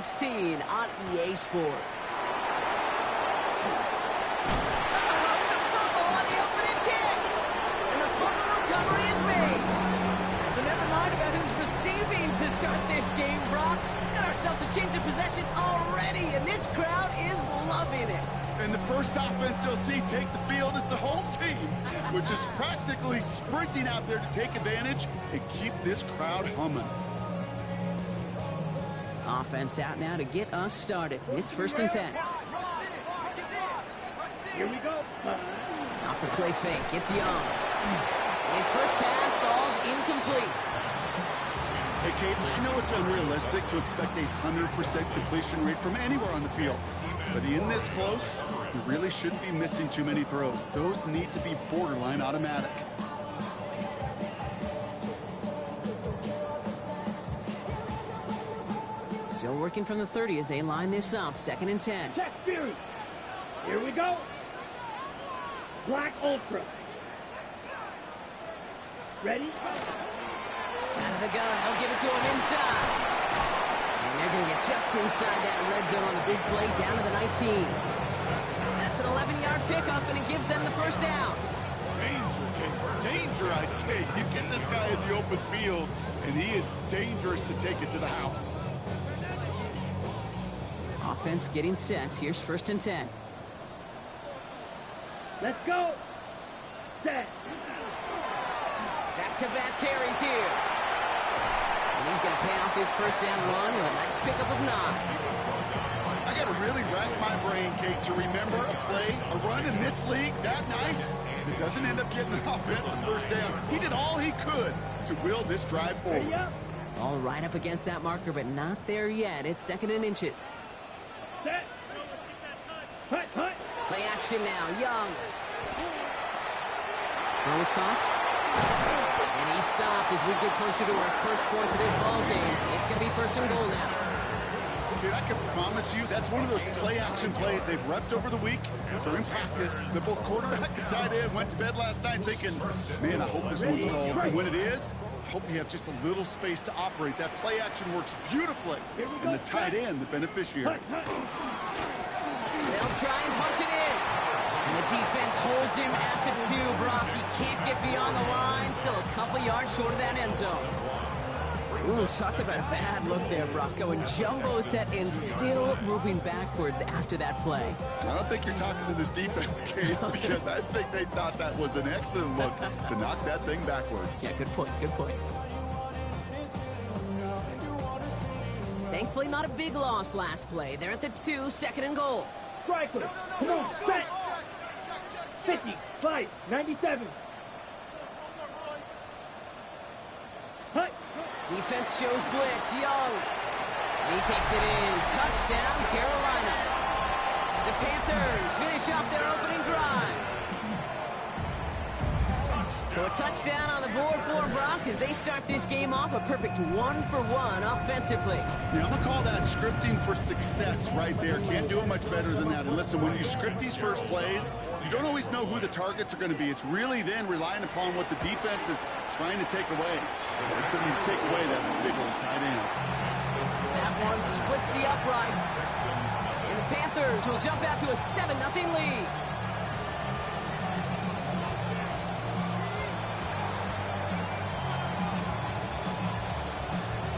16 on EA Sports. To start this game, Brock. Got ourselves a change of possession already, and this crowd is loving it. And the first offense you'll see take the field is the home team, which is practically sprinting out there to take advantage and keep this crowd humming. Offense out now to get us started. It's 1st and 10. Here we go. Off the play fake, it's Young. His first pass falls incomplete. Hey, Kate, I know it's unrealistic to expect a 100% completion rate from anywhere on the field. But in this close, you really shouldn't be missing too many throws. Those need to be borderline automatic. Still working from the 30 as they line this up. 2nd and 10. Check Fury. Here we go. Black Ultra. Ready? Out of the gun, they'll give it to him inside. And they're going to get just inside that red zone on a big play down to the 19. That's an 11-yard pickup, and it gives them the first down. Danger, Kate. Danger, I say. You get this guy in the open field, and he is dangerous to take it to the house. Offense getting set. Here's 1st and 10. Let's go. Set. Back-to-back carries here. And he's going to pay off his first down run with a nice pickup of 9. I got to really rack my brain, Kate, to remember a play, a run in this league that nice. It doesn't end up getting an offensive first down. He did all he could to will this drive forward. All right up against that marker, but not there yet. It's 2nd and inches. Set. Hut, hut. Play action now. Young. Ball was caught. And he stopped as we get closer to our first point to this ball game. It's going to be 1st and goal now. Dude, I can promise you that's one of those play-action plays they've repped over the week. During practice, the both quarterback and tight end went to bed last night thinking, man, I hope this one's called. And when it is, I hope you have just a little space to operate. That play-action works beautifully. And the tight end, the beneficiary. They'll try and punch it in. And the defense holds him at the 2. Brock, he can't get beyond the line. Still a couple yards short of that end zone. Ooh, talk about a bad look there, Brock. Going jumbo set and still moving backwards after that play. I don't think you're talking to this defense, Kate, because I think they thought that was an excellent look to knock that thing backwards. Yeah, good point, good point. Thankfully, not a big loss last play. They're at the 2, 2nd and goal. Striker, come on, set. 55, 97. Hut. Defense shows blitz. Young. And he takes it in. Touchdown, Carolina. The Panthers finish off their opening drive. So a touchdown on the board for Brock as they start this game off a perfect 1-for-1 offensively. Yeah, I'm going to call that scripting for success right there. Can't do it much better than that. And listen, when you script these first plays, you don't always know who the targets are going to be. It's really then relying upon what the defense is trying to take away. They couldn't even take away that big old tight end. That one splits the uprights. And the Panthers will jump out to a 7-0 lead.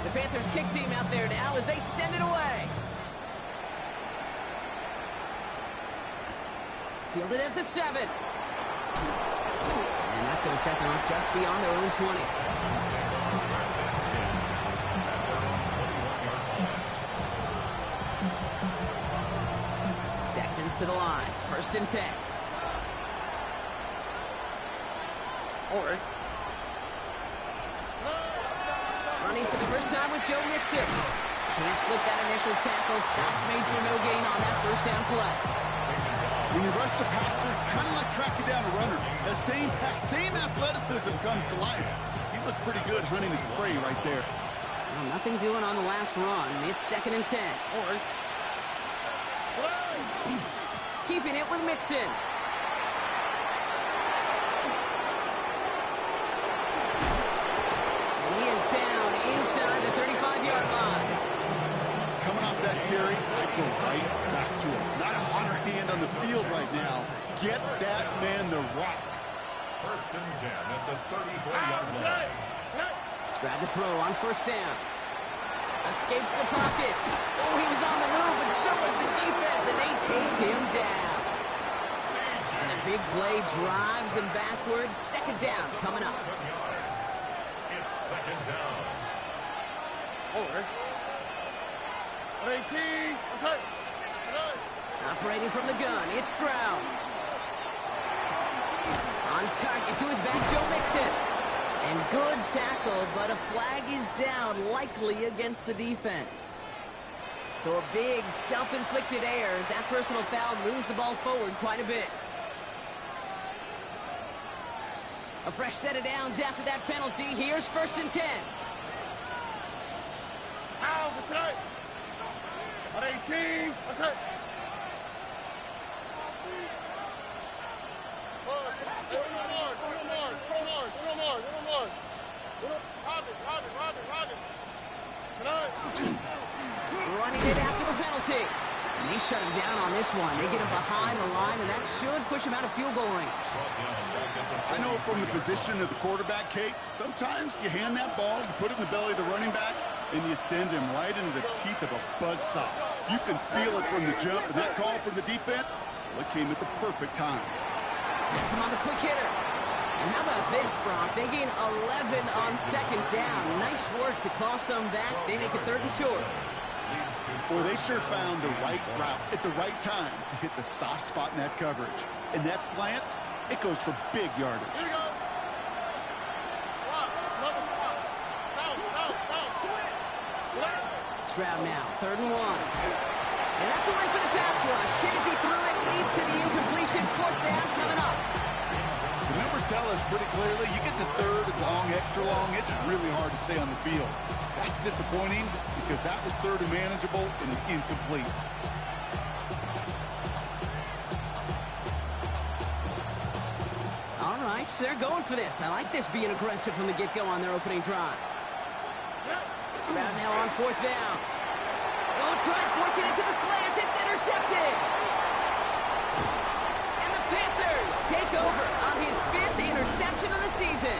The Panthers kick team out there now as they send it away. Fielded at the 7. And that's going to set them up just beyond their own 20. Texans to the line. 1st and 10. All right. Running for the first time with Joe Mixon. Can't slip that initial tackle. Stops made for no gain on that first down play. When you rush the passer, it's kind of like tracking down a runner. That same athleticism comes to life. He looked pretty good hunting his prey right there. Well, nothing doing on the last run. It's 2nd and 10. All right. Keeping it with Mixon. And he is down inside the 35-yard line. Come coming off that carry, I go right back to him. Not a hotter hand on the field right now. Get that man the rock. First and 10 at the 34-yard line. Stroud to throw on first down. Escapes the pocket. Oh, he was on the move, and so was the defense, and they take him down. And the big play drives them backwards. Second down coming up. It's second down. Operating from the gun, it's Stroud. On target to his back, Joe Mixon. And good tackle, but a flag is down, likely against the defense. So a big self-inflicted error as that personal foul moves the ball forward quite a bit. A fresh set of downs after that penalty. Here's first and 10. Running it after the penalty. And they shut him down on this one. They get him behind the line, and that should push him out of field goal range. I know from the position of the quarterback, Kate, sometimes you hand that ball, you put it in the belly of the running back, and you send him right into the teeth of a buzzsaw. You can feel it from the jump, and that call from the defense, well, it came at the perfect time. Gets him on the quick hitter. And how about this, Brock? They gain 11 on second down. Nice work to call some back. They make it third and short. Boy, they sure found the right route at the right time to hit the soft spot in that coverage. And that slant, it goes for big yardage. Here you go. Stroud now, third and one. And that's away for the pass rush. Shazy threw it, leads to the incompletion. Fourth down coming up. The numbers tell us pretty clearly, you get to third and long, extra long, it's really hard to stay on the field. That's disappointing because that was third and manageable and incomplete. All right, so they're going for this. I like this being aggressive from the get-go on their opening drive. Stroud now on fourth down. Oh, try forcing it to the slant. It's intercepted. And the Panthers take over on his fifth interception of the season.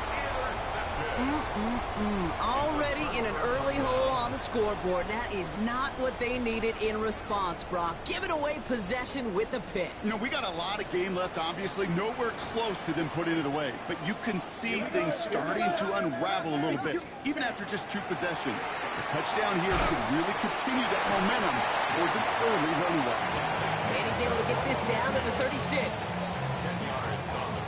Already in an early hole on the scoreboard. That is not what they needed in response, Brock. Giving away possession with the pick. You know, we got a lot of game left, obviously. Nowhere close to them putting it away. But you can see things starting to unravel a little bit, even after just 2 possessions. The touchdown here could really continue that momentum towards an early runaway. And he's able to get this down to the 36.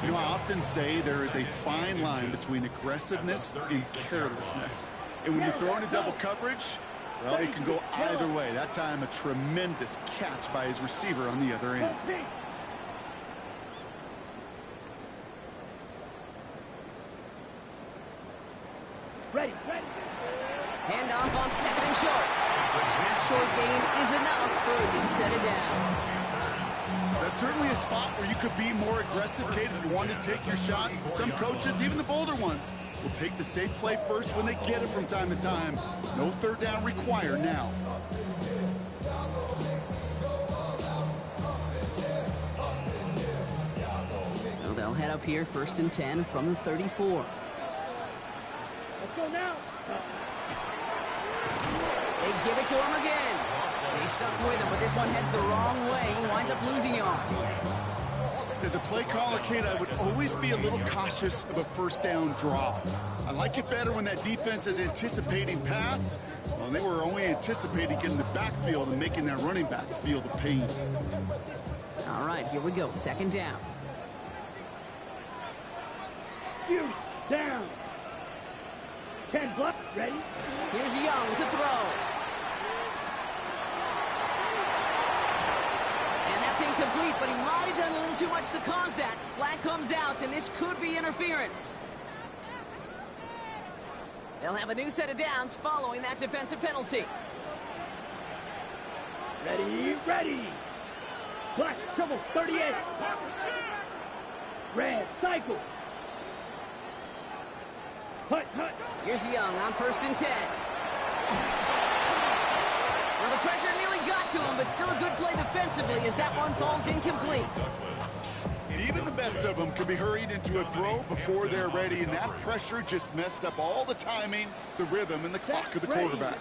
You know, I often say there is a fine line between aggressiveness and carelessness. And when you throw into double coverage, well, it can go either way. That time, a tremendous catch by his receiver on the other end. Ready. Handoff on second and short. And that short gain is enough for a new set of downs. That's certainly a spot where you could be more aggressive, Kate, if you want to take your shots. But some coaches, even the bolder ones, will take the safe play first when they get it from time to time. No third down required now. So they'll head up here, first and 10 from the 34. Let's go now. They give it to him again. They stuck with him, but this one heads the wrong way. He winds up losing yards. As a play caller, Kate, I would always be a little cautious of a first down draw. I like it better when that defense is anticipating pass. Well, they were only anticipating getting the backfield and making that running back feel the pain. All right, here we go. Second down. You down. 10 block. Ready? Here's Young to throw. And that's incomplete, but he might have done a little too much to cause that. Flag comes out, and this could be interference. They'll have a new set of downs following that defensive penalty. Ready. Black, trouble, 38. Red, cycle. Hut. Here's Young on first and 10. Well, the pressure nearly got to him, but still a good play defensively as that one falls incomplete. Even the best of them can be hurried into a throw before they're ready, and that pressure just messed up all the timing, the rhythm, and the clock of the quarterback.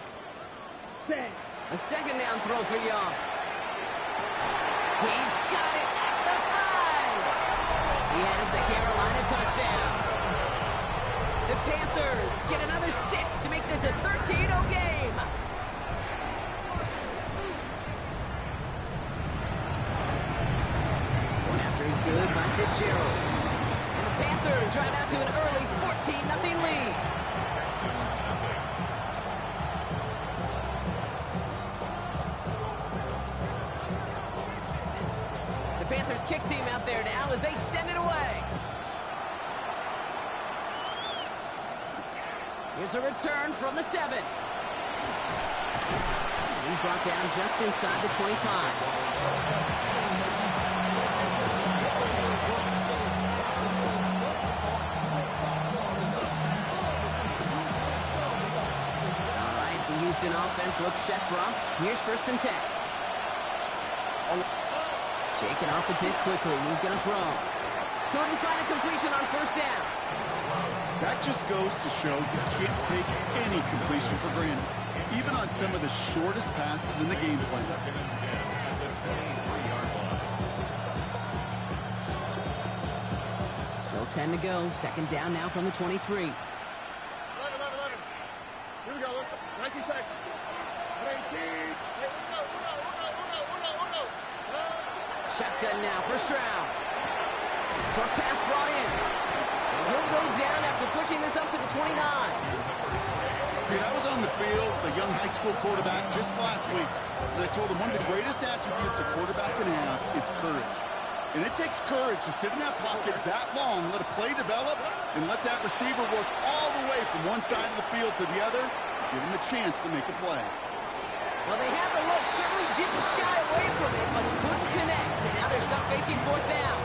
A second down throw for Young. He's got it at the 5. He has the Carolina touchdown. The Panthers get another 6 to make this a 13-0 game. One after is good by Fitzgerald. And the Panthers drive out to an early 14-0 lead. The Panthers kick team out there now as they send it away. Here's a return from the 7. And he's brought down just inside the 25. Houston offense looks set, Brock. Here's 1st and 10. Shaking off the pick quickly. He's going to throw. Couldn't find a completion on 1st down. That just goes to show you can't take any completion for granted, even on some of the shortest passes in the game plan. Still 10 to go. 2nd down now from the 23. Here we go. 19 seconds. 18. Shotgun now, 1st round. Short pass brought in. And he'll go down after pushing this up to the 29. See, I was on the field, the young high school quarterback, just last week, and I told him one of the greatest attributes a quarterback can have is courage. And it takes courage to sit in that pocket that long, let a play develop, and let that receiver work all the way from one side of the field to the other, give him a chance to make a play. Well, they had the look. Certainly didn't shy away from it, but couldn't connect. And now they're stuck facing 4th down.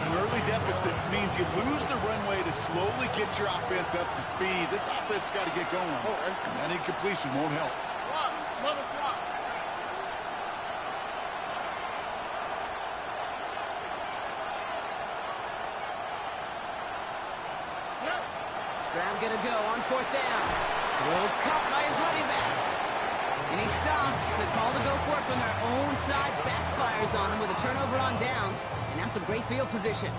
An early deficit means you lose the runway to slowly get your offense up to speed. This offense got to get going. And that incompletion won't help. Stroud gonna go on 4th down. Throw caught by his running back. And he stops. The call to go for it from their own side backfires on him with a turnover on downs. And now some great field position.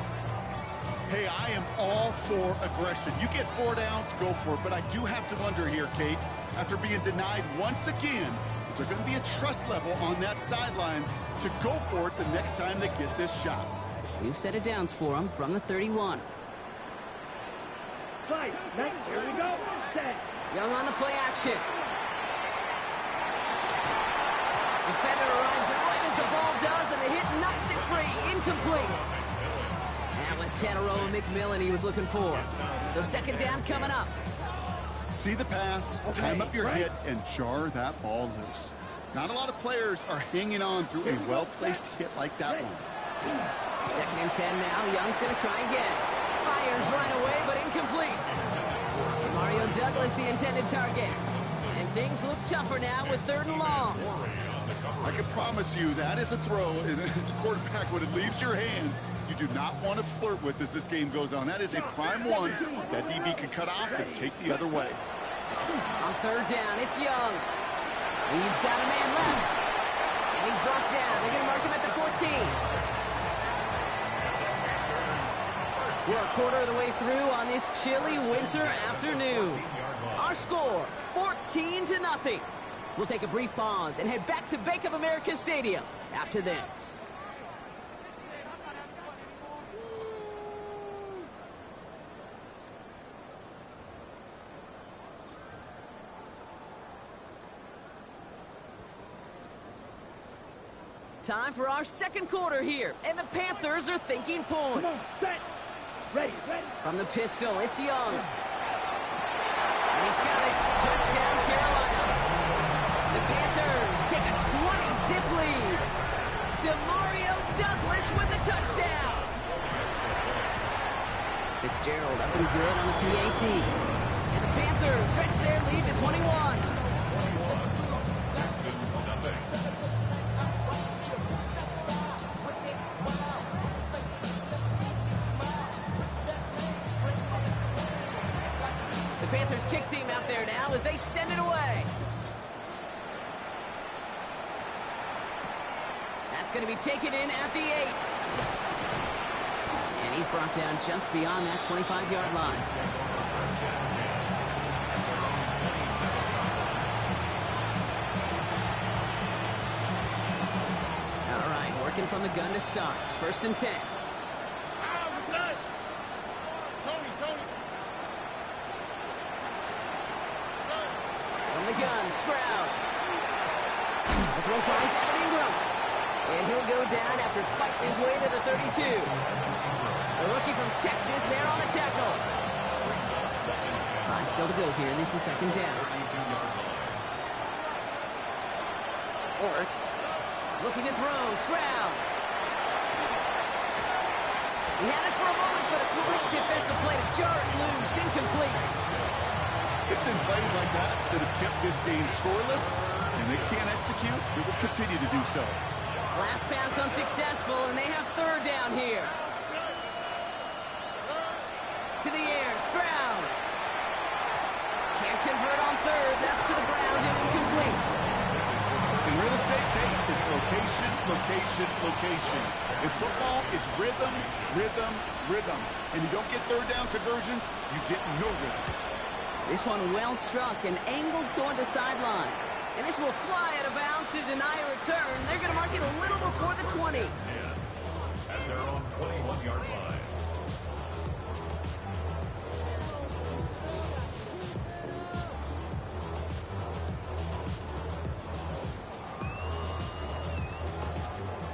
Hey, I am all for aggression. You get 4 downs, go for it. But I do have to wonder here, Kate, after being denied once again, is there going to be a trust level on that sidelines to go for it the next time they get this shot? We've set it downs for him from the 31. Slide. Here we go. Set. Young on the play action. Defender arrives right as the ball does, and the hit knocks it free. Incomplete. That was Tataroa McMillan he was looking for. So 2nd down coming up. See the pass, time up your hit, and jar that ball loose. Not a lot of players are hanging on through a well-placed hit like that one. 2nd and 10 now. Young's going to try again. Fires right away, but incomplete. Mario Douglas, the intended target. And things look tougher now with 3rd and long. I can promise you that is a throw, and as a quarterback, when it leaves your hands, you do not want to flirt with as this game goes on. That is a prime one that DB can cut off and take the other way. On 3rd down, it's Young. He's got a man left. And he's brought down. They're going to mark him at the 14. We're a quarter of the way through on this chilly winter afternoon. Our score, 14-0. We'll take a brief pause and head back to Bank of America Stadium after this. Time for our 2nd quarter here, and the Panthers are thinking points. Come on, set. Ready. From the pistol, it's Young. And he's got it. Touchdown, Carolina. The Panthers take a 20-zip lead. DeMario Douglas with the touchdown. Fitzgerald up and good on the PAT. And the Panthers stretch their lead to 21. kick team out there now as they send it away. That's going to be taken in at the 8. And he's brought down just beyond that 25-yard line. All right, working from the gun to start. 1st and 10. From the gun, Stroud. The throw finds Evan Ingram. And he'll go down after fighting his way to the 32. The rookie from Texas there on the tackle. 5 still to go here. This is 2nd down. Looking to throw, Stroud. He had it for a moment, but a great defensive play to jar it loose. Incomplete. It's been plays like that that have kept this game scoreless, and they can't execute. They will continue to do so. Last pass unsuccessful, and they have 3rd down here. To the air, Stroud. Can't convert on 3rd. That's to the ground and incomplete. In real estate, Kate, it's location, location, location. In football, it's rhythm, rhythm, rhythm. And you don't get 3rd down conversions, you get no rhythm. This one well struck and angled toward the sideline. And this will fly out of bounds to deny a return. They're going to mark it a little before the 20. At their own 21-yard line.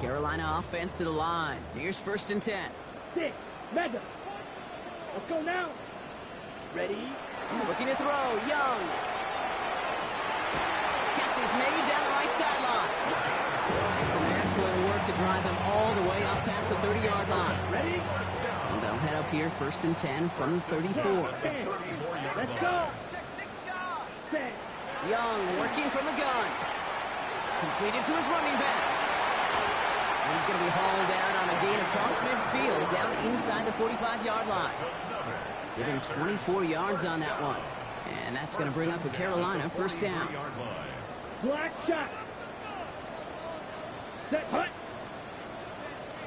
Carolina offense to the line. Here's 1st and 10. 6, mega. Let's go now. Ready? Looking to throw, Young. Catch is made down the right sideline. And some excellent work to drive them all the way up past the 30-yard line. Ready? So they'll head up here 1st and 10 from the 34. 10. Let's go. 10. Young working from the gun. Completed to his running back. And he's going to be hauled down on a gain across midfield down inside the 45-yard line. Give him 24 yards on that one. And that's going to bring up a Carolina 1st down. Black shot. Set, hut.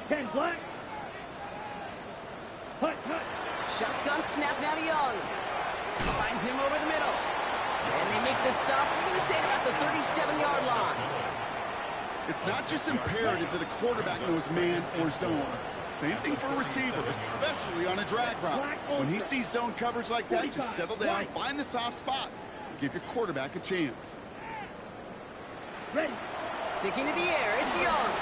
10 black. Hut, hut. Shotgun snap now to Young. Finds him over the middle. And they make the stop. I'm going to say about the 37-yard line. It's not just imperative that a quarterback knows man or zone. Same thing for a receiver, especially on a drag route. When he sees zone coverage like that, just settle down, find the soft spot, and give your quarterback a chance. Ready. Sticking to the air, it's Young.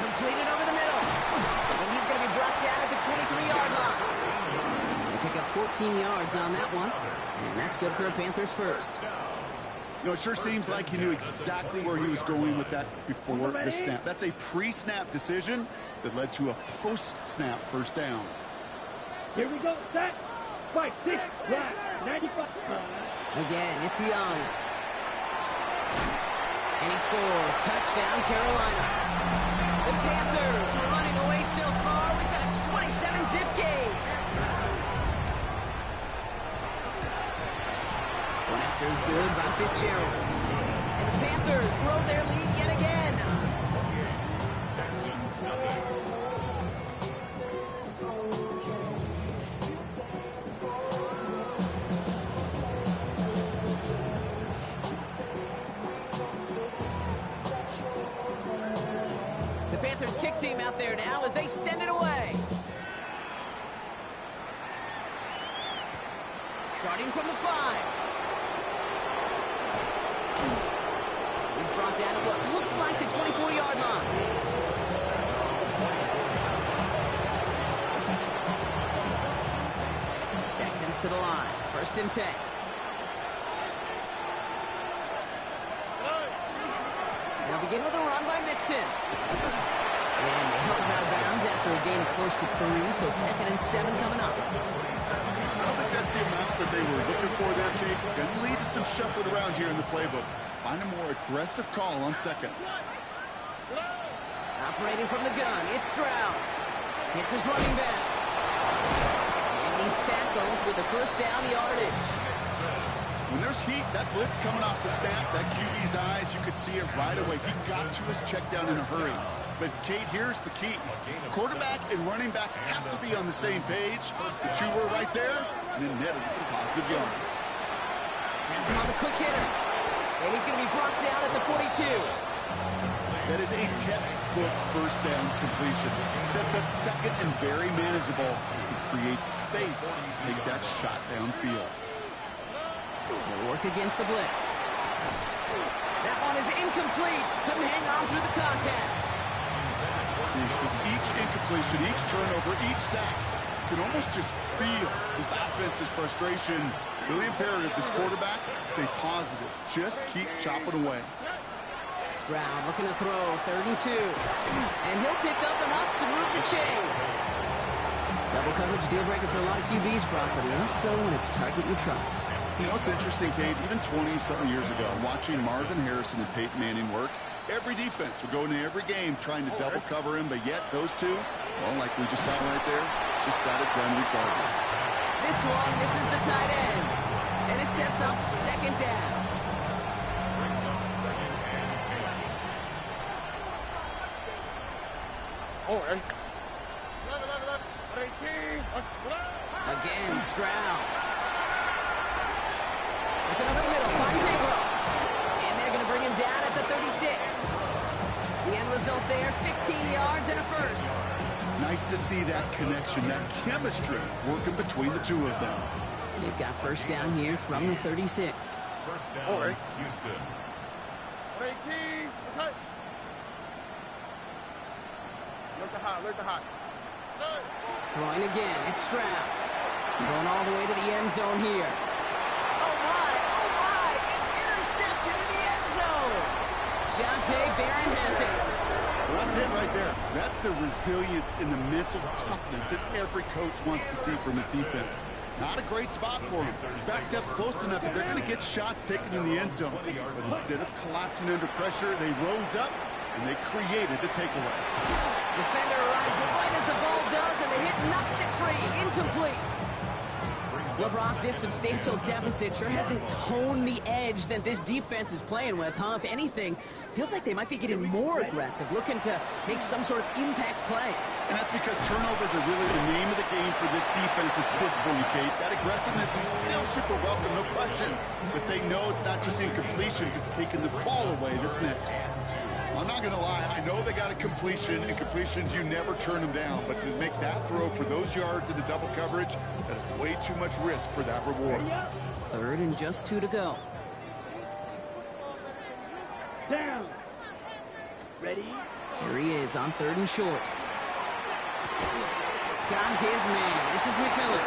Completed over the middle. And he's going to be brought down at the 23-yard line. They pick up 14 yards on that one. And that's good for a Panthers 1st. You know, it sure seems like he knew exactly where he was going with that before the snap. That's a pre-snap decision that led to a post-snap 1st down. Here we go. Set. 5, 6, black. 95. Again, it's Young. And he scores. Touchdown, Carolina. The Panthers are running away so far. We've got a 27-zip game. One after is good by Fitzgerald. And the Panthers grow their lead yet again. Texans nothing. The Panthers kick team out there now as they send it away. Starting from the 5. He's brought down at what looks like the 24-yard line. Texans to the line. 1st and 10. They'll begin with a run by Mixon. And they held him out of bounds after a gain of close to 3, so 2nd and 7 coming up. I don't think that's the amount that they were looking for there, Kate. Going to lead to some shuffling around here in the playbook. Find a more aggressive call on 2nd. Operating from the gun, it's Stroud. Hits his running back. And he's tackled with the 1st down yardage. When there's heat, that blitz coming off the snap, that QB's eyes, you could see it right away. He got to his check down in a hurry. But, Kate, here's the key. Quarterback and running back have to be on the same page. The two were right there, and then netted some positive yards. Has him on the quick hitter. And he's going to be brought down at the 42. That is a textbook first down completion. Sets up second and very manageable. It creates space to take that shot downfield. He'll work against the blitz. That one is incomplete. Couldn't hang on through the contact. With each incompletion, each turnover, each sack, you can almost just feel this offense's frustration. Really imperative this quarterback stay positive. Just keep chopping away. Stroud looking to throw, 3rd and 2. And he'll pick up enough to move the chains. Double coverage deal breaker for a lot of QBs, Brock, but less so when it's a target you trust. You know what's interesting, Kate? Even 20-something years ago, watching Marvin Harrison and Peyton Manning work, every defense would go into every game trying to double cover him, but yet those two, well, like we just saw right there, just got it done regardless. This one misses the tight end, and it sets up 2nd down. Again, Stroud. Looking over the middle, finds Ingram. And they're going to bring him down at the 36. The end result there, 15 yards and a first. Nice to see that connection, that chemistry working between the two of them. They've got first down here from the 36. First down, Houston. Look the hot. Throwing again, it's Stroud. Going all the way to the end zone here. Oh my, it's intercepted in the end zone. Jonte Barron has it. Well, that's it right there. That's the resilience and the mental toughness that every coach wants to see from his defense. Not a great spot for him. Backed up close enough that they're going to get shots taken in the end zone. But instead of collapsing under pressure, they rose up and they created the takeaway. Defender arrives right as the ball does, and the hit knocks it free. Incomplete. Well, Brock, this substantial deficit sure hasn't toned the edge that this defense is playing with, huh? If anything, feels like they might be getting more aggressive, looking to make some sort of impact play. And that's because turnovers are really the name of the game for this defense at this point, Kate. That aggressiveness still super welcome, no question. But they know it's not just incompletions, it's taking the ball away that's next. I'm not going to lie, I know they got a completion, and completions, you never turn them down. But to make that throw for those yards into double coverage, that is way too much risk for that reward. 3rd and just 2 to go. Down. Ready? Here he is on 3rd and short. Got his man. This is McMillan.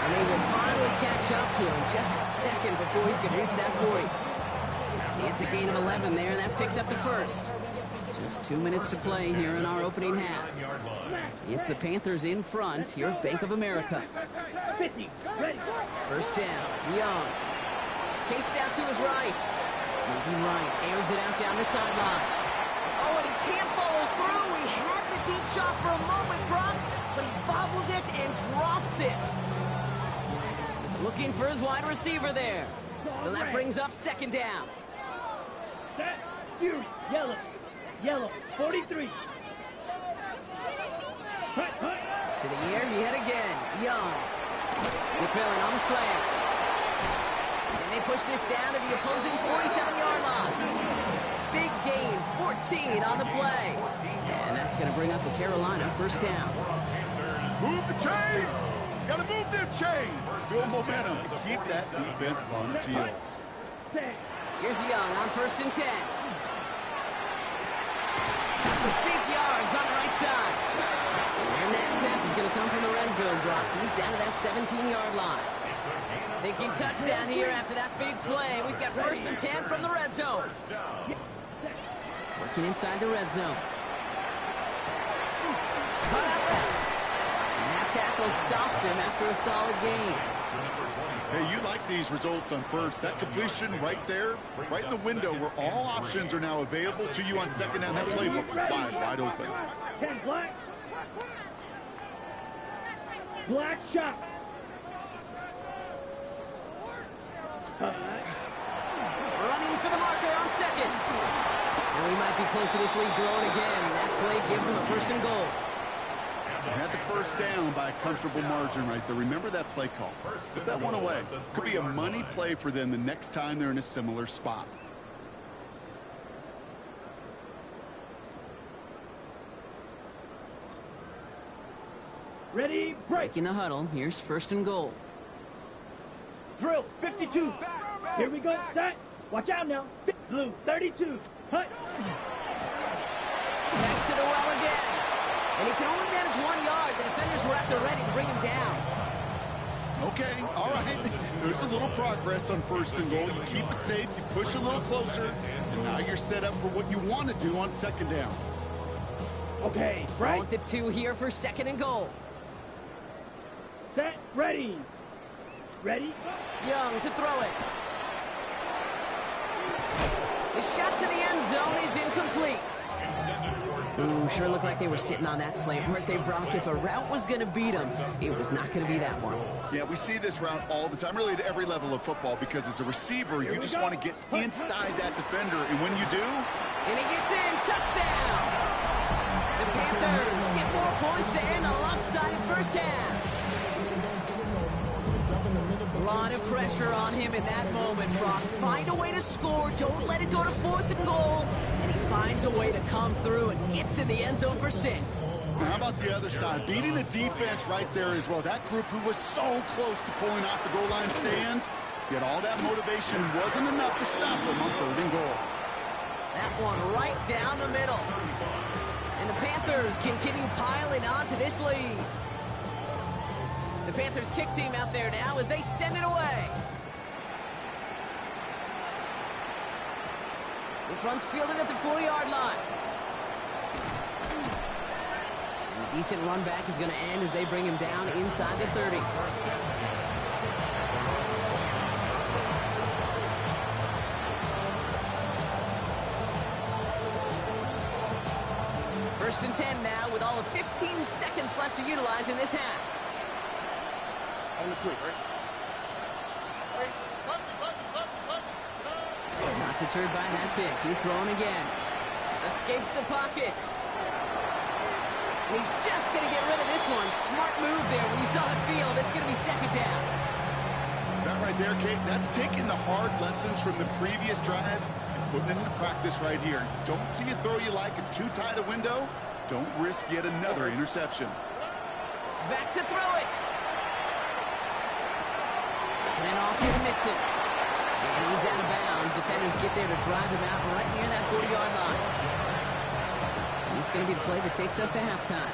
And they will finally catch up to him just a second before he can reach that 40. It's a gain of 11 there, and that picks up the first. Just 2 minutes to play here in our opening half. It's the Panthers in front here at Bank of America. 50. Ready. First down, Young. Chased out to his right. Moving right, airs it out down the sideline. Oh, and he can't follow through. He had the deep shot for a moment, Brock, but he bobbled it and drops it. Looking for his wide receiver there. So that brings up 2nd down. Set. Fury. Yellow. 43. Hut. To the air yet again. Young. McMillan on the slant. And they push this down to the opposing 47-yard line. Big gain, 14 on the play. And that's going to bring up the Carolina first down. Move the chain! Gotta move them chains! Build momentum. Keep that defense on its heels. Here's Young on 1st and 10. Big yards on the right side. And their next snap is going to come from the red zone, Brock. He's down to that 17-yard line. Thinking touchdown here after that big play. We've got 1st and 10 from the red zone. Working inside the red zone. Cut out left. And that tackle stops him after a solid gain. Hey, you like these results on first. That completion right there, right in the window where all options are now available to you on 2nd down. That playbook wide open. 10 black. Black shot. Running for the marker on second. And we might be close to this lead growing again. That play gives them a 1st and goal. They had the 1st down by a comfortable margin right there. Remember that play call. Put that one away. Could be a money play for them the next time they're in a similar spot. Ready, break. Breaking the huddle. Here's 1st and goal. Drill, 52. Here we go, set. Watch out now. Blue, 32. Hut. Back to the well again. And he can only manage 1 yard. The defenders were at the ready to bring him down. Okay, all right. There's a little progress on 1st and goal. You keep it safe, you push a little closer, and now you're set up for what you want to do on 2nd down. Okay, Ball right. at the 2 here for 2nd and goal. Set, ready. Ready. Young to throw it. The shot to the end zone is incomplete. Ooh, sure looked like they were sitting on that slant, weren't they, Brock? If a route was going to beat them, it was not going to be that one. Yeah, we see this route all the time, really at every level of football, because as a receiver, you just want to get inside that defender, and when you do... And he gets in, touchdown! The Panthers get 4 points to end a lopsided 1st half. A lot of pressure on him in that moment, Brock. Find a way to score. Don't let it go to 4th and goal. And he finds a way to come through and gets in the end zone for 6. Now, how about the other side? Beating the defense right there as well. That group who was so close to pulling off the goal line stand, yet all that motivation wasn't enough to stop them on 3rd and goal. That one right down the middle. And the Panthers continue piling on to this lead. The Panthers kick team out there now as they send it away. This one's fielded at the 4-yard line. And a decent run back is going to end as they bring him down inside the 30. First and 10 now with all of 15 seconds left to utilize in this half. On the quick, right? Not deterred by that pick. He's throwing again. Escapes the pocket. And he's just going to get rid of this one. Smart move there. When you saw the field, it's going to be 2nd down. That right there, Kate, that's taking the hard lessons from the previous drive and putting it into practice right here. Don't see a throw you like. It's too tight a window. Don't risk yet another interception. Back to throw it. And then off here to Mixon. And he's out of bounds. Defenders get there to drive him out right near that 40-yard line. This is going to be the play that takes us to halftime.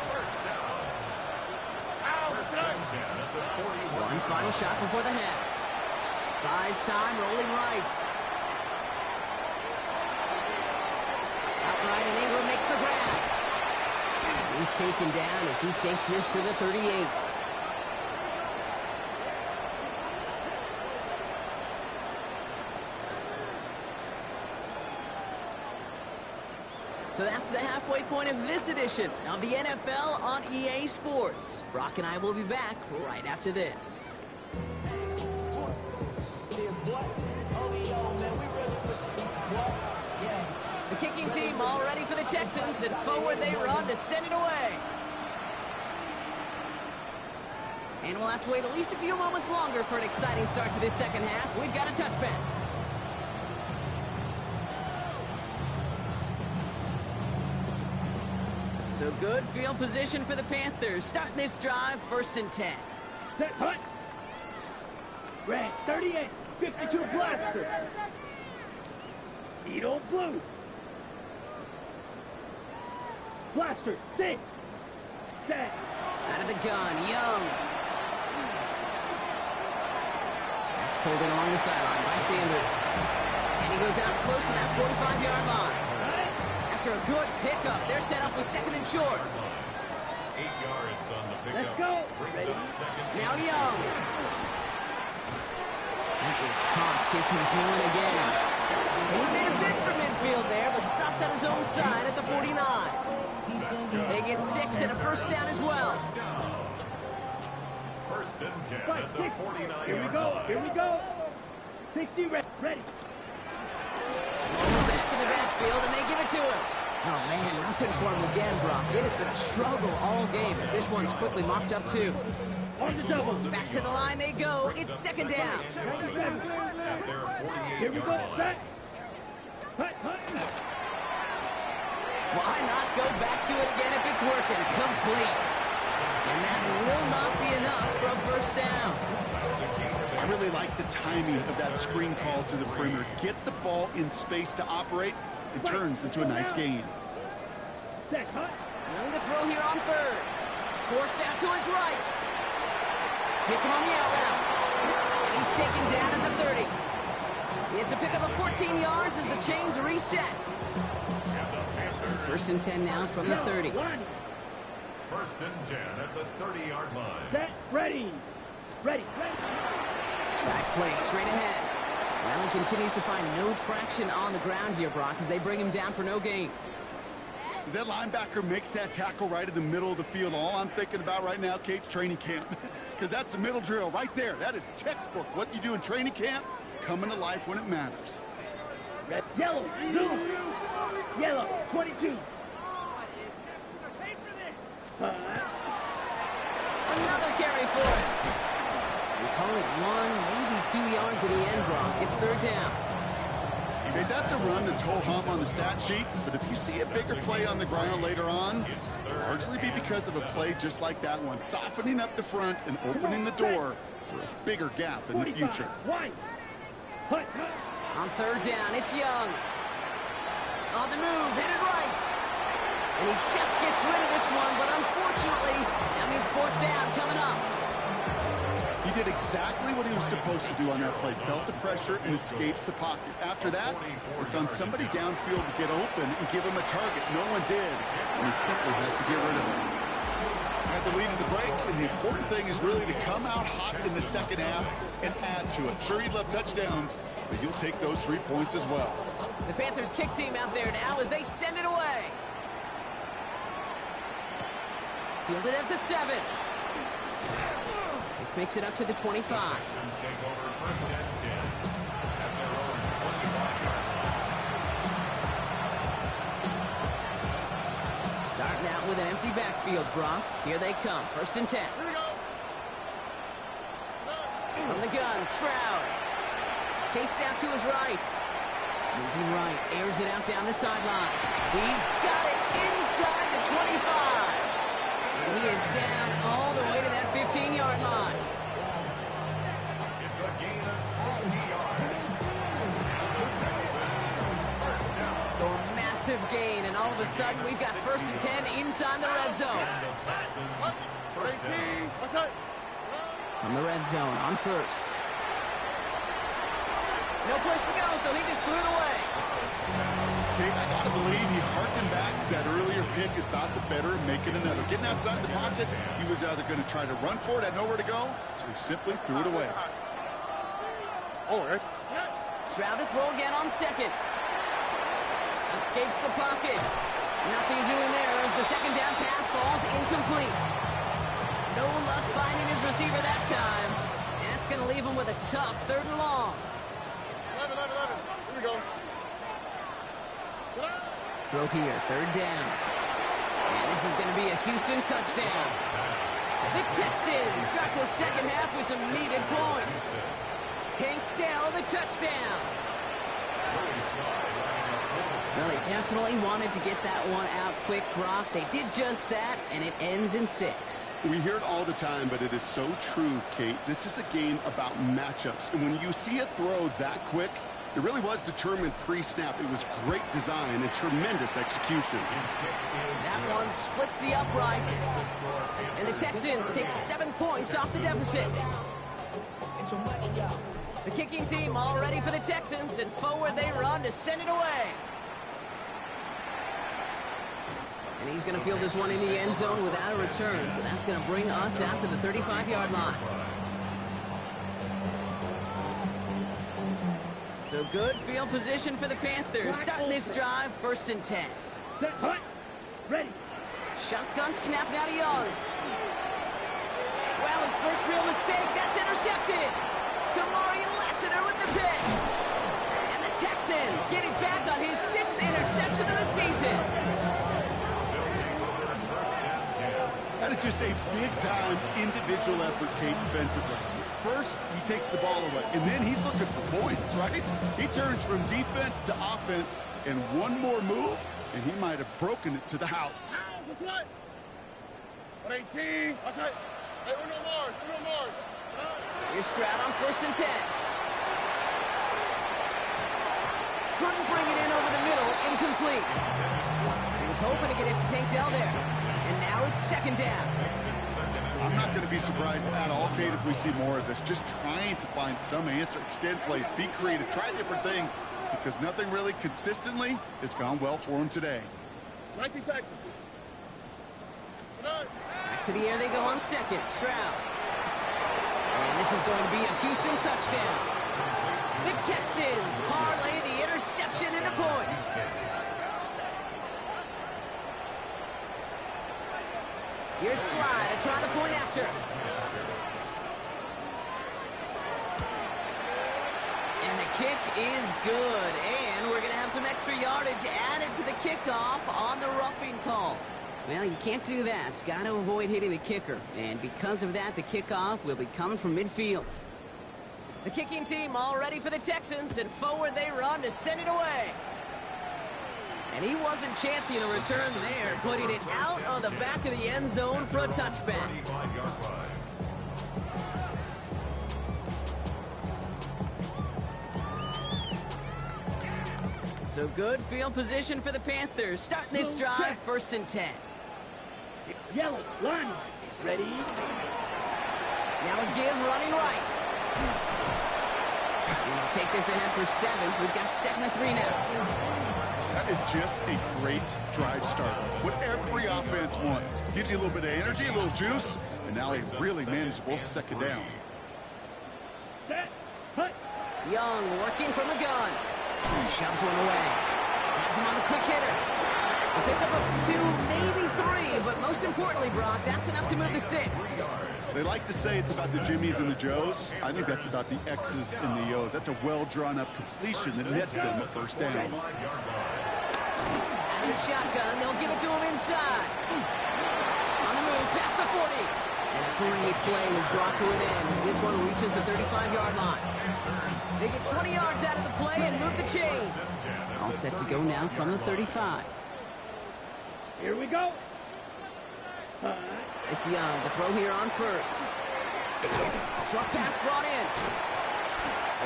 One final shot before the half. Buys time, rolling right. Outright, and Ingram makes the grab. He's taken down as he takes this to the 38. So that's the halfway point of this edition of the NFL on EA Sports. Brock and I will be back right after this. The kicking team all ready for the Texans, and forward they run to send it away. And we'll have to wait at least a few moments longer for an exciting start to this 2nd half. We've got a touchback. So good field position for the Panthers. Starting this drive, 1st and 10. Set, hut. Red, 38, 52 blaster. Needle blue. Blaster, 6. Set. Out of the gun, Young. That's pulled in along the sideline by Sanders. And he goes out close to that 45-yard line. After a good pickup, they're set up with 2nd and short. 8 yards on the pickup. Let's go. Brings up 2nd. Now Young. That is caught. Hits McMillan again. And he made a bid for midfield there, but stopped on his own side at the 49. They get 6 and a 1st down as well. 1st and 10 Fight, at the kick. 49-yard Here we go. line. Here we go. 60, ready. Back in the backfield, and they give it to him. Oh, man, nothing for him again, Brock. It has been a struggle all game as this one's quickly mocked up, too. On the double. Back to the line they go. It's second down. Here we go, set. Hut. Why not go back to it again if it's working? Complete. And that will not be enough for a first down. I really like the timing of that screen call to the perimeter. Get the ball in space to operate. It turns into a nice gain. Set, hut. Young to throw here on third. Forced out to his right. Hits him on the out route. And he's taken down at the 30. It's a pickup of 14 yards as the chains reset. First and 10 now from the 30. First and 10 at the 30-yard line. Set, ready. Back play straight ahead. Well, he continues to find no traction on the ground here, Brock, as they bring him down for no gain. As that linebacker makes that tackle right in the middle of the field, all I'm thinking about right now, Kate's training camp. Because that's the middle drill right there. That is textbook. What you do in training camp, coming to life when it matters. Red, yellow, blue, yellow, 22. Another carry for it. We call it 1, maybe 2 yards at the end, Brock. It's third down. Okay, that's a run that's ho-hum on the stat sheet, but if you see a bigger play on the ground later on, it'll largely be because of a play just like that one, softening up the front and opening the door for a bigger gap in the future. Hut. On third down, it's Young. On the move, headed right. And he just gets rid of this one, but unfortunately, that means fourth down coming up. He did exactly what he was supposed to do on that play. Felt the pressure and escapes the pocket. After that, it's on somebody downfield to get open and give him a target. No one did, and he simply has to get rid of it. Had the lead in the break, and the important thing is really to come out hot in the second half and add to it. Sure, you'd love touchdowns, but you'll take those 3 points as well. The Panthers kick team out there now as they send it away. Fielded at the 7. This makes it up to the 25. Texans take over first and 10 at their own 25-yard line. Starting out with an empty backfield, Brock. Here they come. First and 10. Here we go. From the gun, Stroud. Chased out to his right. Moving right, airs it out down the sideline. He's got it inside the 25. And he is down all the way to that 15-yard line. It's a gain of 60 yards. First down. So a massive gain, and all of a sudden we've got first and 10 inside the red zone. And the Texans first down. What's that? From the red zone on first. No place to go, so he just threw it away. Okay, I gotta believe he harkened back to that earlier pick and thought the better of making another. Getting outside the pocket, he was either going to try to run for it, had nowhere to go, so he simply threw it away. Oh, right. Stroud to throw again on second. Escapes the pocket. Nothing doing there as the second down pass falls incomplete. No luck finding his receiver that time. And that's going to leave him with a tough third and long. 11. Here we go. Throw here, third down. And this is going to be a Houston touchdown. The Texans start the second half with some needed points. Tank Dell, the touchdown. Well, they definitely wanted to get that one out quick, Brock. They did just that, and it ends in 6. We hear it all the time, but it is so true, Kate. This is a game about matchups. And when you see a throw that quick, it really was determined pre-snap. It was great design and tremendous execution. That one splits the uprights. And the Texans take 7 points off the deficit. The kicking team all ready for the Texans, and forward they run to send it away. And he's going to field this one in the end zone without a return. So that's going to bring us out to the 35-yard line. So good field position for the Panthers. Starting this drive, first and 10. Set, hut. Ready. Shotgun snap now to Young. Well, his first real mistake. That's intercepted. Kamari Lassiter with the the pick. And the Texans getting back on his 6th interception of the season. That is just a big-time individual effort, Kate, defensively. First, he takes the ball away, and then he's looking for points, right? He turns from defense to offense, and one more move, and he might have broken it to the house. That's right. 18. That's right. Hey, uno more. Here's Stroud on 1st and 10. Couldn't bring it in over the middle, incomplete. He was hoping to get it to Tank Dell there. And now it's 2nd down. I'm not going to be surprised at all, Kate, if we see more of this. Just trying to find some answer, extend plays, be creative, try different things, because nothing really consistently has gone well for him today. 19 Texans. Back to the air they go on 2nd. Stroud. And this is going to be a Houston touchdown. The Texans parlay the interception into points. Here's Slide to try the point after. And the kick is good. And we're going to have some extra yardage added to the kickoff on the roughing call. Well, you can't do that. Got to avoid hitting the kicker. And because of that, the kickoff will be coming from midfield. The kicking team all ready for the Texans, and forward they run to send it away. And he wasn't chancing a return there, putting it out on the back of the end zone for a touchback. So good field position for the Panthers. Starting this drive, 1st and 10. Yellow, line. Ready? Now a give running right. And he'll take this ahead for 7. We've got 2nd and 3 now. That is just a great drive starter. What every offense wants. Gives you a little bit of energy, a little juice, and now a really manageable 2nd down. Set. Hut. Young working from the gun. Shoves one away. Has him on the quick hitter. A pickup of 2, maybe 3, but most importantly, Brock, that's enough to move the sticks. They like to say it's about the Jimmies and the Joes. I think that's about the X's and the O's. That's a well-drawn-up completion that nets them a 1st down. Out of the shotgun, they'll give it to him inside. On the move, past the 40. And a great play was brought to an end as this one reaches the 35-yard line. They get 20 yards out of the play and move the chains. All set to go now from the 35. Here we go. It's Young to throw here on 1st. Short pass brought in.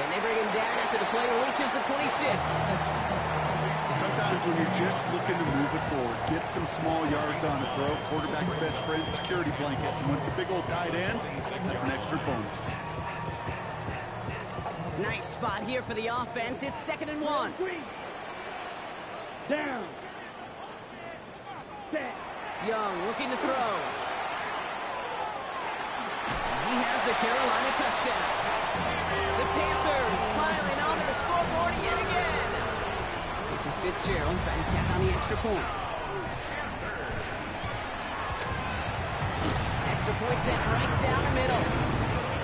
And they bring him down after the play reaches the 26. Sometimes when you're just looking to move it forward, get some small yards on the throw, quarterback's best friend, security blanket. And when it's a big old tight end, that's an extra bonus. Nice spot here for the offense. It's 2nd and 1. Down. Set. Young looking to throw. He has the Carolina touchdown. The Panthers piling onto the scoreboard yet again. This is Fitzgerald trying to tack on the extra point. Extra point sent right down the middle.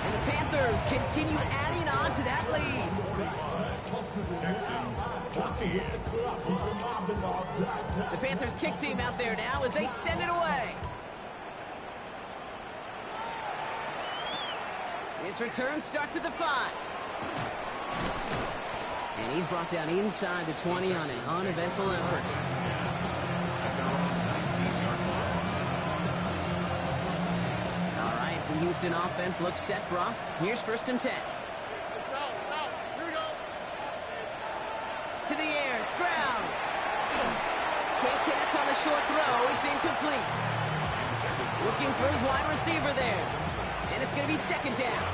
And the Panthers continue adding on to that lead. The Panthers kick team out there now as they send it away. His return starts at the 5. And he's brought down inside the 20 on an uneventful effort. All right, the Houston offense looks set, Brock. Here's 1st and 10. Here we go. To the air, Stroud. Can't connect on the short throw. It's incomplete. Looking for his wide receiver there. And it's going to be 2nd down.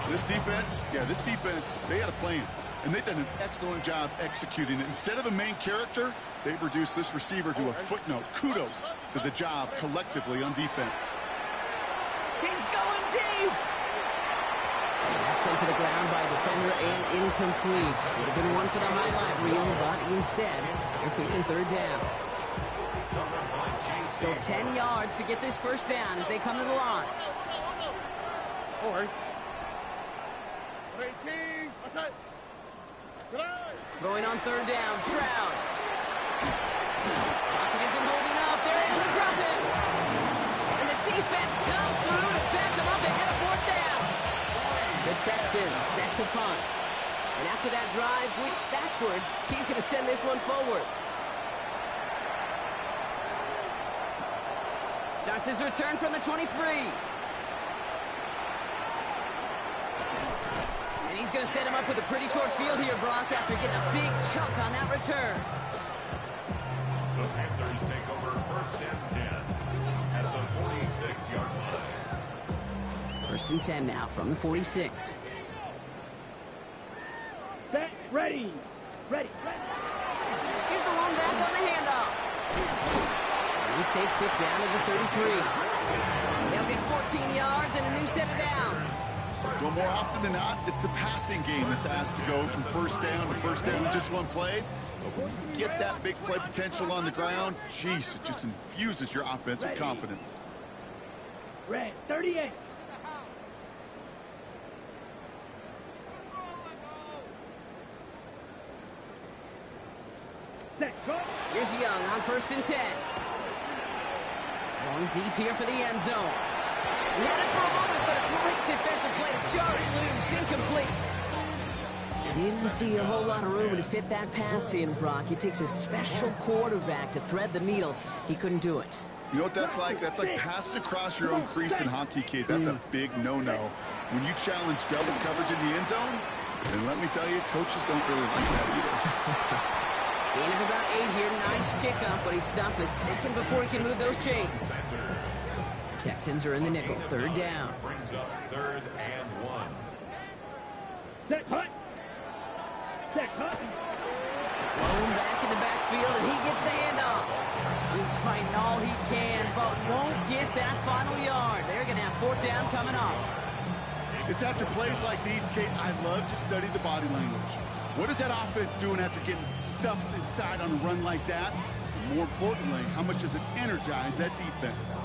This defense, they had a plan. And they've done an excellent job executing it. Instead of a main character, they've reduced this receiver to a footnote. Kudos to the job collectively on defense. He's going deep. And that's sent to the ground by a defender and incomplete. Would have been one for the highlight reel, but instead, they're facing 3rd down. So 10 yards to get this 1st down as they come to the line. All right. 18. What's Throwing on third down, Stroud. Rocket isn't holding up. They're able to drop it. And the defense comes through to back them up ahead of fourth down. The Texans set to punt. And after that drive went backwards, he's going to send this one forward. Starts his return from the 23. And he's going to set him up with a pretty short field here, Brock, after getting a big chunk on that return. The Panthers take over first and 10 at the 46-yard line. First and 10 now from the 46. Set, ready. Ready. Here's the one back on the handoff. He takes it down to the 33. They'll get 14 yards and a new set of downs. Well, more often than not, it's the passing game that's asked to go from first down in just one play. But when you get that big play potential on the ground, geez, it just infuses your offense with confidence. Red, 38. Set, go. Here's Young on first and 10. Going deep here for the end zone. He had it for a moment, but a great defensive play to jar it loose. Incomplete. Didn't see a whole lot of room to fit that pass in, Brock. It takes a special quarterback to thread the needle. He couldn't do it. You know what that's like? That's like passing across your own crease in hockey, kid. That's a big no-no. When you challenge double coverage in the end zone, then let me tell you, coaches don't really like that either. Gain of about 8 here. Nice pickup, but he stopped a second before he can move those chains. Texans are in the nickel. Third down. Brings up third and 1. Set, hut. Set, hut. Thrown back in the backfield, and he gets the handoff. He's fighting all he can, but won't get that final yard. They're going to have fourth down coming up. It's after plays like these, Kate, I love to study the body language. What is that offense doing after getting stuffed inside on a run like that? And more importantly, how much does it energize that defense?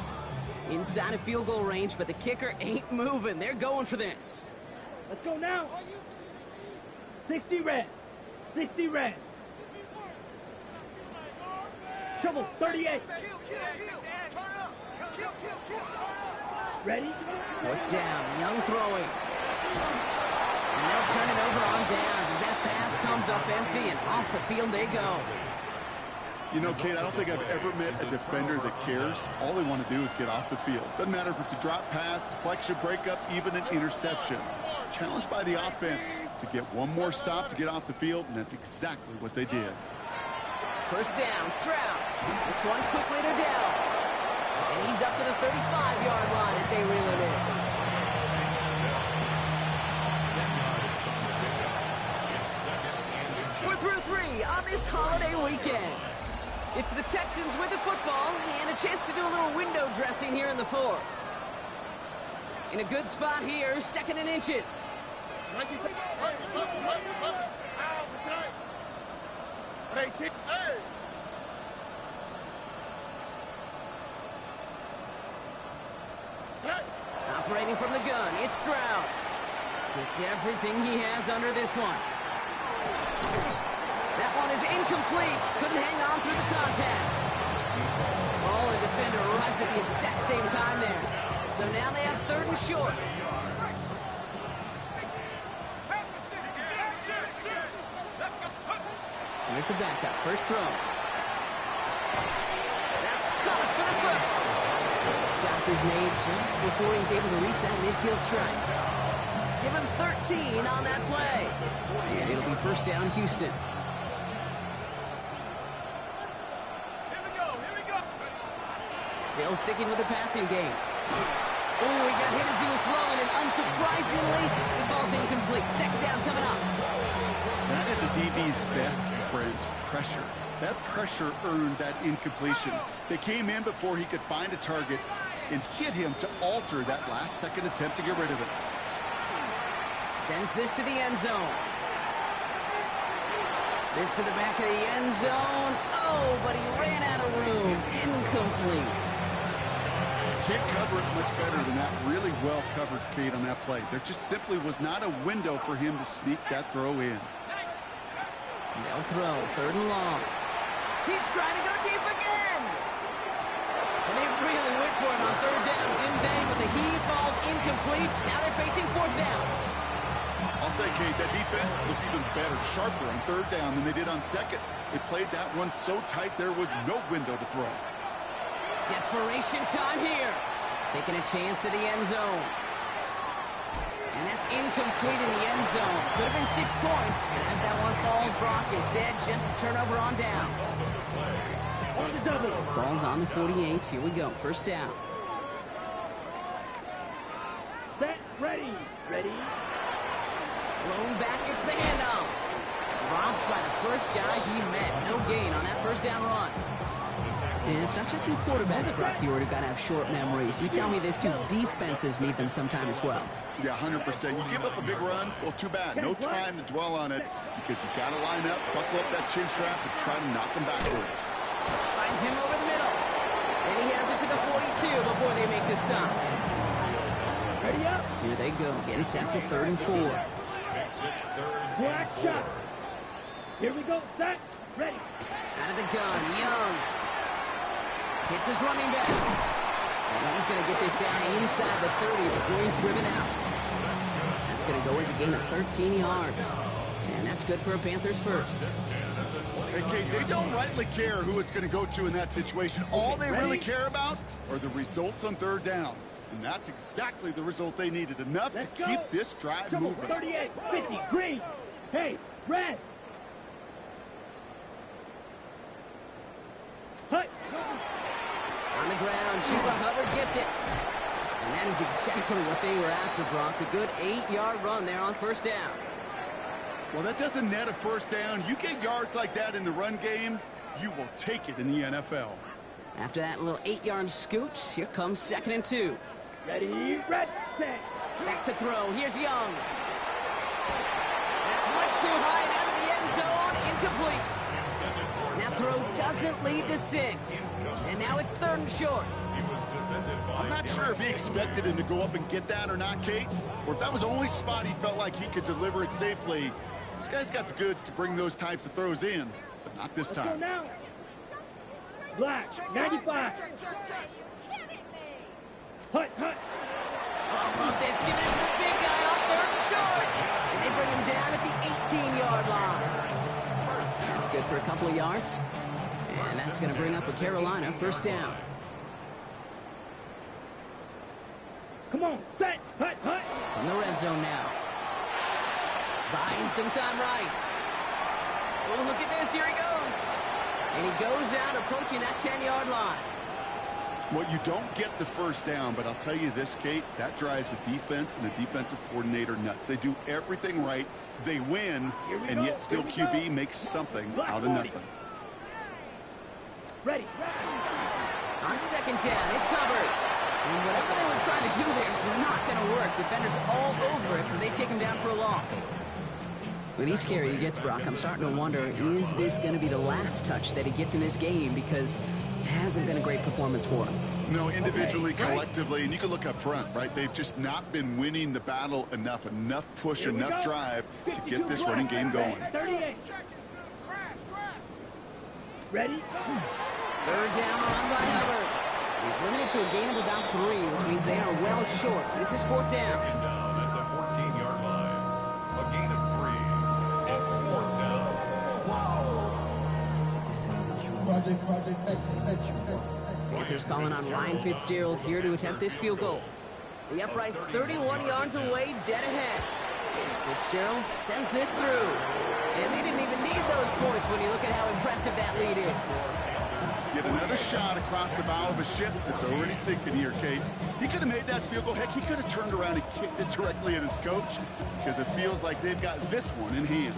Inside of field goal range, but the kicker ain't moving. They're going for this. Let's go now. 60 red. 60 red. Trouble, 38. Ready? Fourth down, Young throwing. And they'll turn it over on downs as that pass comes up empty, and off the field they go. You know, Kate, I don't think I've ever met a defender that cares. All they want to do is get off the field. Doesn't matter if it's a drop pass, deflection, breakup, even an interception. Challenged by the offense to get one more stop to get off the field, and that's exactly what they did. First down, Stroud. This one quickly to Dell. And he's up to the 35-yard line as they reel it in. 10 yards on the pickup. It's second and inches. We're through 3 on this holiday weekend. It's the Texans with the football and a chance to do a little window dressing here in the 4th. In a good spot here, second and inches. Operating from the gun, it's Stroud. Gets everything he has under this one. That one is incomplete. Couldn't hang on through the contact. Oh, the defender arrived at the exact same time there. So now they have third and short. Here's the backup. First throw. That's caught for the first. The stop is made just before he's able to reach that midfield strike. Give him 13 on that play. And it'll be first down, Houston. Still sticking with the passing game. Oh, he got hit as he was flowing, and unsurprisingly, it falls incomplete. Second down coming up. That is a DB's best friend, pressure. That pressure earned that incompletion. They came in before he could find a target and hit him to alter that last-second attempt to get rid of it. Sends this to the end zone. This to the back of the end zone. Oh, but he ran out of room. Incomplete. Can't cover it much better than that. Really well covered, Kate, on that play. There just simply was not a window for him to sneak that throw in. They'll throw, 3rd and long. He's trying to go deep again. And they really went for it on 3rd down, didn't they? But the heave falls incomplete. Now they're facing 4th down. I'll say, Kate, that defense looked even better, sharper on 3rd down than they did on 2nd. They played that one so tight there was no window to throw. Desperation time here. Taking a chance to the end zone. And that's incomplete in the end zone. Could have been 6 points, but as that one falls, Brock, instead, just a turnover on downs. On the double. Ball's on the 48. Here we go. 1st down. Set, ready. Ready. Blown back, it's the handoff. Dropped by the first guy he met. No gain on that 1st down run. And it's not just you quarterbacks, Brock Huard, who got to have short memories. You tell me this too. Defenses need them sometime as well. Yeah, 100%. You give up a big run, well, too bad. No time to dwell on it because you got to line up, buckle up that chin strap to try to knock him backwards. Finds him over the middle. And he has it to the 42 before they make the stop. Ready up. Here they go, getting set for 3rd and 4. Black shot. Here we go. Set, ready. Out of the gun, Young. Hits his running back. And he's going to get this down inside the 30 before he's driven out. That's going to go as a gain of 13 yards. And that's good for a Panthers first. Hey, Kate, they don't rightly care who it's going to go to in that situation. All they really care about are the results on 3rd down. And that's exactly the result they needed. Enough to keep this drive Trouble, moving. 38, 50, green. Hey, red. Hut. On the ground, Chuba Hubbard gets it. And that is exactly what they were after, Brock. A good 8-yard run there on 1st down. Well, that doesn't net a 1st down. You get yards like that in the run game, you will take it in the NFL. After that little 8-yard scoot, here comes 2nd and 2. Ready, red, set. Back to throw. Here's Young. That's much too high and out of the end zone. Incomplete. That throw doesn't lead to 6. And now it's 3rd and short. I'm not sure if he expected him to go up and get that or not, Kate, or if that was the only spot he felt like he could deliver it safely. This guy's got the goods to bring those types of throws in, but not this Let's go time. now. Black, 95. Hut, hut. Oh, love this. Giving it to the big guy on 3rd and short. And they bring him down at the 18-yard line. That's good for a couple of yards. And that's going to bring up a Carolina 1st down. Come on, set, hut, hut. From the red zone now. Buying some time right. Oh, look at this. Here he goes. And he goes out approaching that 10-yard line. Well, you don't get the 1st down, but I'll tell you this, Kate, that drives the defense and the defensive coordinator nuts. They do everything right. They win, and yet still QB makes something out of nothing. Ready. On 2nd down, it's Hubbard. And whatever they were trying to do there is not going to work. Defenders all over it, so they take him down for a loss. With each carry he gets, Brock, I'm starting to wonder, is this going to be the last touch that he gets in this game? Because it hasn't been a great performance for him. No, individually, collectively, and you can look up front, right? They've just not been winning the battle enough push, enough drive to get this running game going. 38. Ready? 3rd down run by Hubbard. He's limited to a gain of about 3, which means they are well short. This is 4th down. Down at the 14-yard line. A gain of 3. It's 4th down. Panthers calling on Ryan Fitzgerald here to attempt this field goal. The upright's 31 yards away, dead ahead. Fitzgerald sends this through. And they didn't even need those points when you look at how impressive that lead is. Get another shot across the bow of a ship that's already sinking here, Kate. He could have made that field goal. Heck, he could have turned around and kicked it directly at his coach because it feels like they've got this one in hand.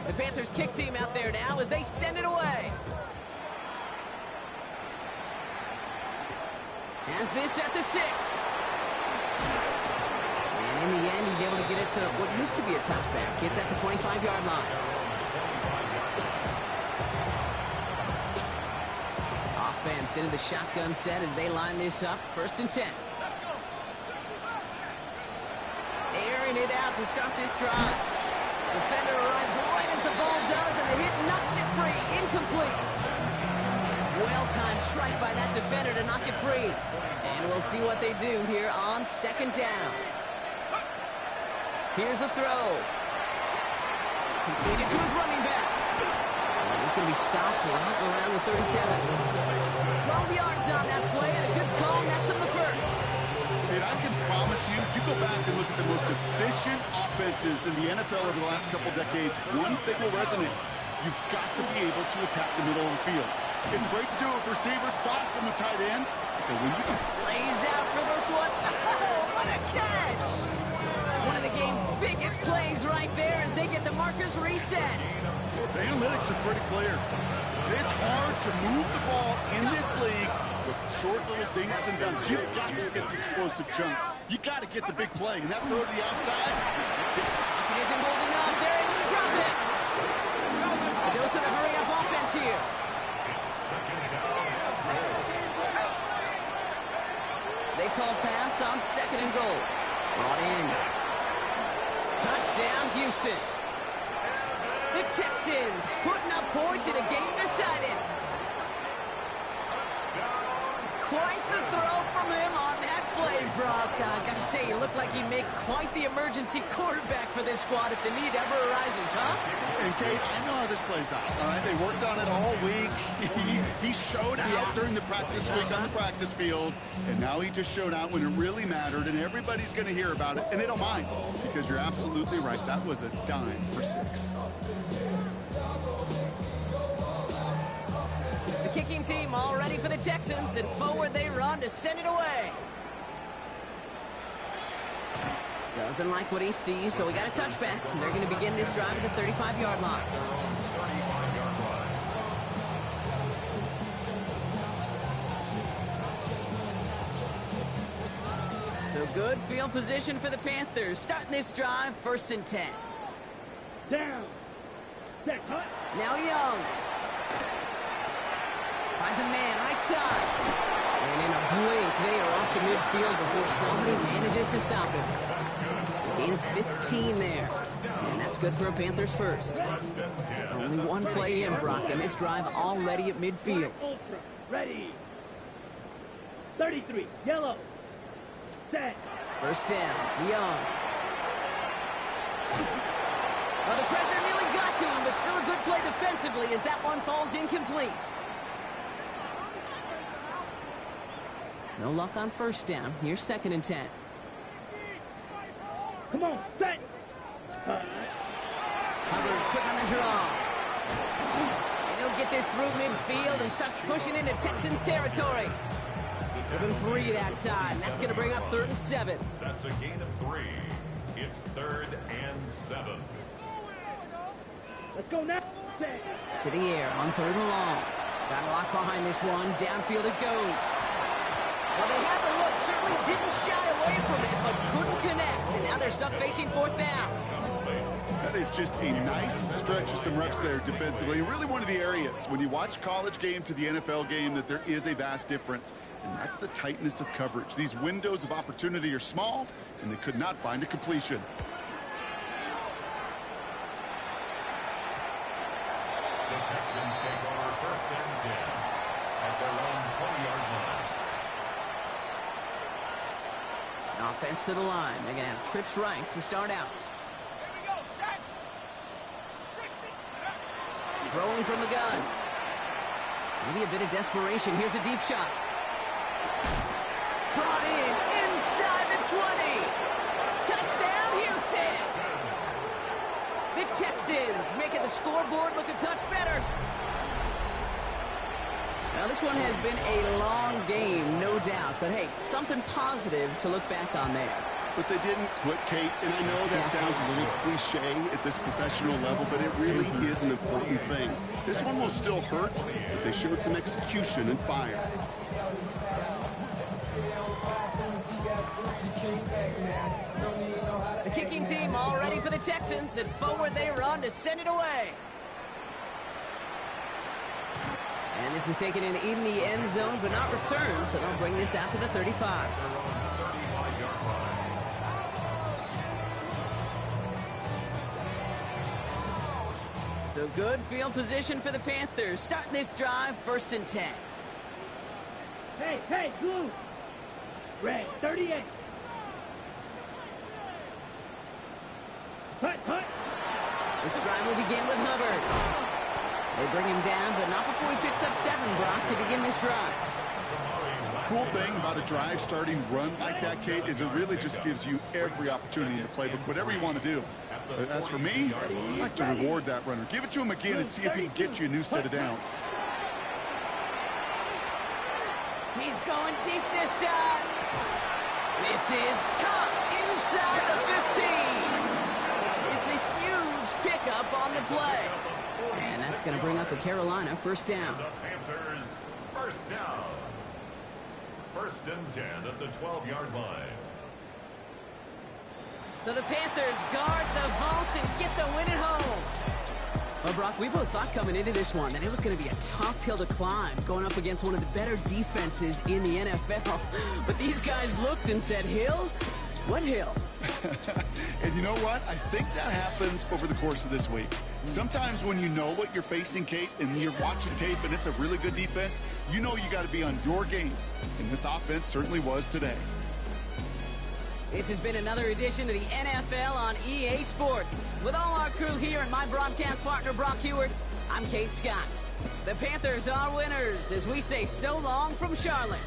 The Panthers kick team out there now as they send it away. Has this at the 6. And in the end, he's able to get it to what used to be a touchback. It's at the 25-yard line. Offense into the shotgun set as they line this up. 1st and 10. Airing it out to start this drive. Defender arrives right as the ball does, and the hit knocks it free. Incomplete. Well-timed strike by that defender to knock it free. And we'll see what they do here on second down. Here's a throw. Completed to his running back. And he's going to be stopped right around the 37. 12 yards on that play, and a good call, and that's in the first. And I can promise you, you go back and look at the most efficient offenses in the NFL over the last couple decades, one thing will resonate. You've got to be able to attack the middle of the field. It's great to do it with receivers, toss them with tight ends, but when you can... Lays out for this one. Oh, what a catch! One of the game's biggest plays right there as they get the markers reset. The analytics are pretty clear. It's hard to move the ball in this league with short little dinks and dunks. You've got to get the explosive chunk. You got to get the big play. And that throw to the outside. He isn't holding up. They're able to drop it. A dose of the hurry-up offense here. They call pass on second and goal. Brought in. Touchdown, Houston. The Texans putting up points in a game decided. Quite the throw from him on that play, Brock. Gotta say, he looked like he'd make quite the emergency quarterback for this squad if the need ever arises, huh? And Kate, I know how this plays out. All right, they worked on it all week. He showed out during the practice week on the practice field, and now he just showed out when it really mattered, and everybody's going to hear about it, and they don't mind, because you're absolutely right. That was a dime for 6. The kicking team all ready for the Texans, and forward they run to send it away. Doesn't like what he sees, so we got a touchback. They're going to begin this drive at the 35-yard line. So good field position for the Panthers. Starting this drive, 1st and 10. Down. Set. Hut. Now Young. Finds a man right side. And in a blink, they are off to midfield before somebody manages to stop him. Gain of 15 there. And that's good for a Panthers first. Only one play in, Brock, and this drive already at midfield. Ultra. Ready. 33. Yellow. Set. First down, Young. Well, the pressure nearly got to him, but still a good play defensively as that one falls incomplete. No luck on first down. Here's 2nd and 10. Come on. Set. Hubbard quick on the draw. And he'll get this through midfield and starts pushing into Texans territory. Took him 3 that time. That's going to bring up 3rd and 7. That's a gain of 3. It's 3rd and 7. Let's go now. Set. To the air on 3rd and long. Got a lock behind this one. Downfield it goes. Well, they had the look. Certainly didn't shy away from it, but couldn't connect. And now they're stuck facing 4th down. That is just a nice stretch of some reps there defensively. Really one of the areas when you watch college game to the NFL game that there is a vast difference. And that's the tightness of coverage. These windows of opportunity are small, and they could not find a completion. The Texans take over 1st and 10 at their own 20-yard line. Offense to the line. They're going to have trips right to start out. Throwing from the gun. Maybe a bit of desperation. Here's a deep shot. Brought in inside the 20. Touchdown, Houston. The Texans making the scoreboard look a touch better. Now, this one has been a long game, no doubt. But, hey, something positive to look back on there. But they didn't quit, Kate, and I know that sounds a little cliche at this professional level, but it really is an important thing. This one will still hurt, but they showed some execution and fire. The kicking team all ready for the Texans, and forward they run to send it away. And this is taken in the end zone, but not returned, so they'll bring this out to the 35. So good field position for the Panthers. Starting this drive, 1st and 10. Hey, blue. Red, 38. Hut. This drive will begin with Hubbard. They bring him down, but not before he picks up 7, Brock, to begin this drive. Cool thing about a drive starting run like that, Kate, is it really just gives you every opportunity in the playbook, whatever you want to do. But as for me, I like to reward that runner. Give it to him again and see if he can get you a new set of downs. He's going deep this time. This is caught inside the 15. It's a huge pickup on the play. And that's going to bring up a Carolina 1st down. The Panthers, 1st down. 1st and 10 at the 12-yard line. So the Panthers guard the vault and get the win at home. Well, Brock, we both thought coming into this one that it was going to be a tough hill to climb, going up against one of the better defenses in the NFL. But these guys looked and said, Hill? What hill? And you know what? I think that happened over the course of this week. Sometimes when you know what you're facing, Kate, and you're watching tape and it's a really good defense, you know you got to be on your game. And this offense certainly was today. This has been another edition of the NFL on EA Sports. With all our crew here and my broadcast partner, Brock Heward, I'm Kate Scott. The Panthers are winners as we say so long from Charlotte.